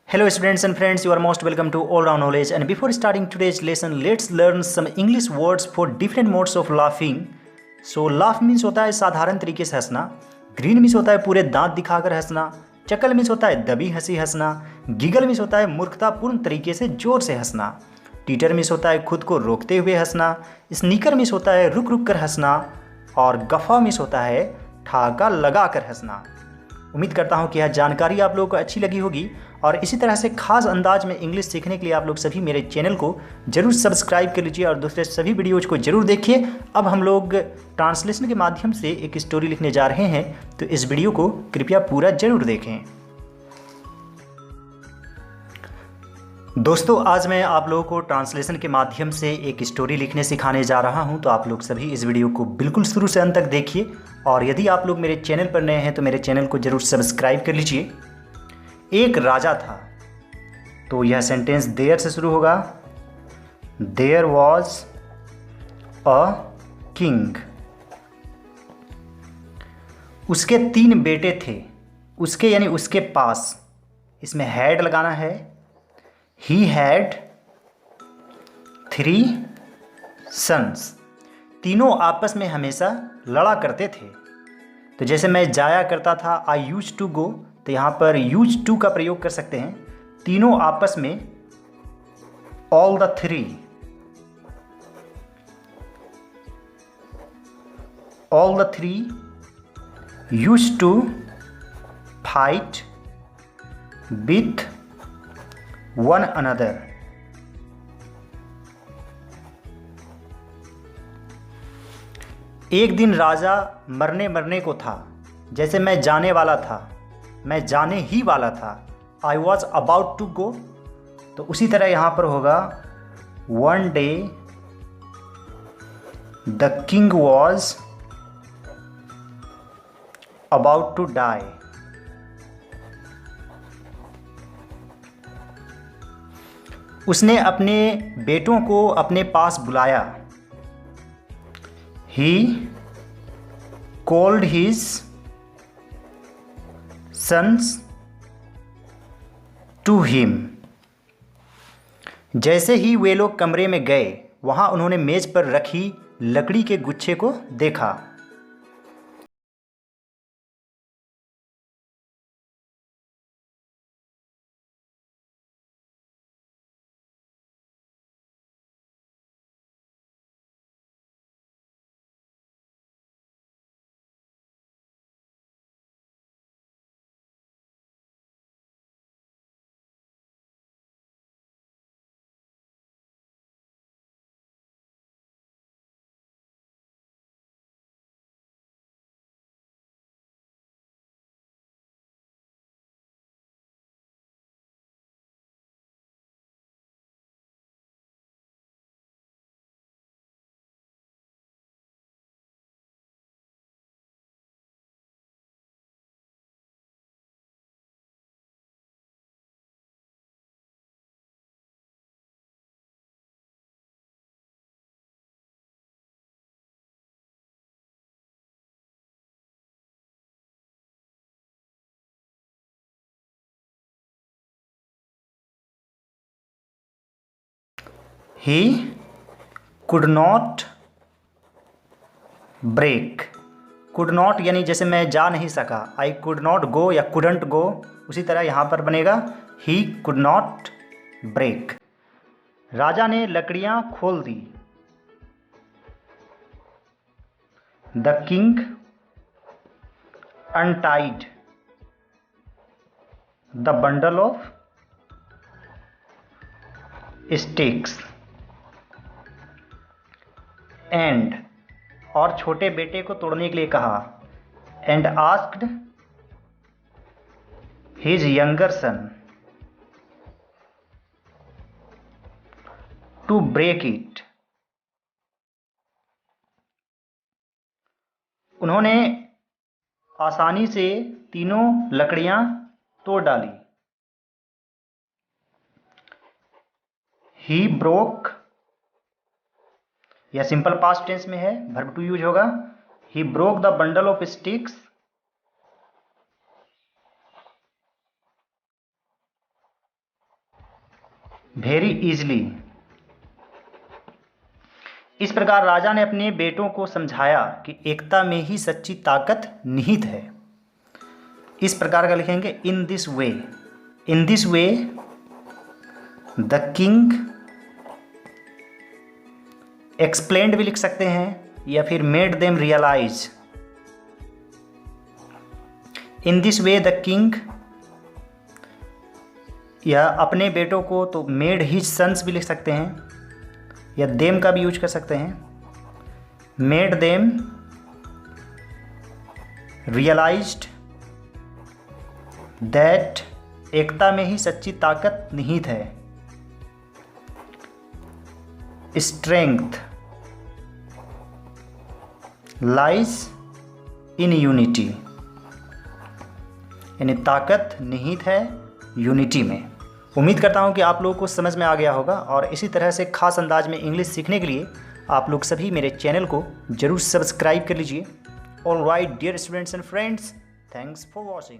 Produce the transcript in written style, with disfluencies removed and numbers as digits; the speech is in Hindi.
Hello students and friends, you are most welcome to All Round Knowledge, and before starting today's lesson, let's learn some English words for different modes of laughing. So laugh means होता है साधारण तरीके से हंसना, ग्रीन मीन्स होता है पूरे दांत दिखाकर हंसना, चकल मीन्स होता है दबी हंसी हंसना, गिगल मीन्स होता है मूर्खतापूर्ण तरीके से जोर से हंसना, टीटर मीन्स होता है खुद को रोकते हुए हंसना, स्नीकर मीन्स होता है रुक रुक कर हंसना, और गफ़ा मीन्स होता है ठाका लगा कर हंसना। उम्मीद करता हूं कि यह जानकारी आप लोगों को अच्छी लगी होगी, और इसी तरह से खास अंदाज में इंग्लिश सीखने के लिए आप लोग सभी मेरे चैनल को जरूर सब्सक्राइब कर लीजिए और दूसरे सभी वीडियोज को जरूर देखिए। अब हम लोग ट्रांसलेशन के माध्यम से एक स्टोरी लिखने जा रहे हैं, तो इस वीडियो को कृपया पूरा जरूर देखें। दोस्तों, आज मैं आप लोगों को ट्रांसलेशन के माध्यम से एक स्टोरी लिखने सिखाने जा रहा हूं, तो आप लोग सभी इस वीडियो को बिल्कुल शुरू से अंत तक देखिए। और यदि आप लोग मेरे चैनल पर नए हैं तो मेरे चैनल को जरूर सब्सक्राइब कर लीजिए। एक राजा था, तो यह सेंटेंस देयर से शुरू होगा। There was a king. उसके 3 बेटे थे। उसके यानी उसके पास, इसमें हैड लगाना है। He had 3 sons. तीनों आपस में हमेशा लड़ा करते थे। तो जैसे मैं जाया करता था, आई यूज टू गो, तो यहाँ पर यूज टू का प्रयोग कर सकते हैं। तीनों आपस में, all the 3, all the 3 used to fight with one another. एक दिन राजा मरने को था। जैसे मैं जाने वाला था, मैं जाने ही वाला था, I was about to go, तो उसी तरह यहाँ पर होगा one day the king was about to die. उसने अपने बेटों को अपने पास बुलाया। He called his sons to him। जैसे ही वे लोग कमरे में गए, वहां उन्होंने मेज पर रखी लकड़ी के गुच्छे को देखा। He could not break। could not यानी जैसे मैं जा नहीं सका, I could not go या couldn't go, उसी तरह यहाँ पर बनेगा he could not break। राजा ने लकड़ियाँ खोल दी। The king untied the bundle of sticks and, और छोटे बेटे को तोड़ने के लिए कहा, and asked his younger son to break it। उन्होंने आसानी से तीनों लकड़ियां तोड़ डाली। He broke, यह सिंपल पास्ट टेंस में है, वर्ब टू यूज होगा। He broke the bundle of sticks very easily. इस प्रकार राजा ने अपने बेटों को समझाया कि एकता में ही सच्ची ताकत निहित है। इस प्रकार का लिखेंगे in this way. In this way the king explained भी लिख सकते हैं या फिर made them realise. In this way the king, या अपने बेटों को तो मेड हिज सन्स भी लिख सकते हैं या देम का भी यूज कर सकते हैं। मेड देम रियलाइज्ड दैट एकता में ही सच्ची ताकत निहित है। स्ट्रेंथ लाइज इन यूनिटी, यानी ताकत निहित है यूनिटी में। उम्मीद करता हूं कि आप लोगों को समझ में आ गया होगा और इसी तरह से खास अंदाज में इंग्लिश सीखने के लिए आप लोग सभी मेरे चैनल को जरूर सब्सक्राइब कर लीजिए। All right dear students and friends, thanks for watching.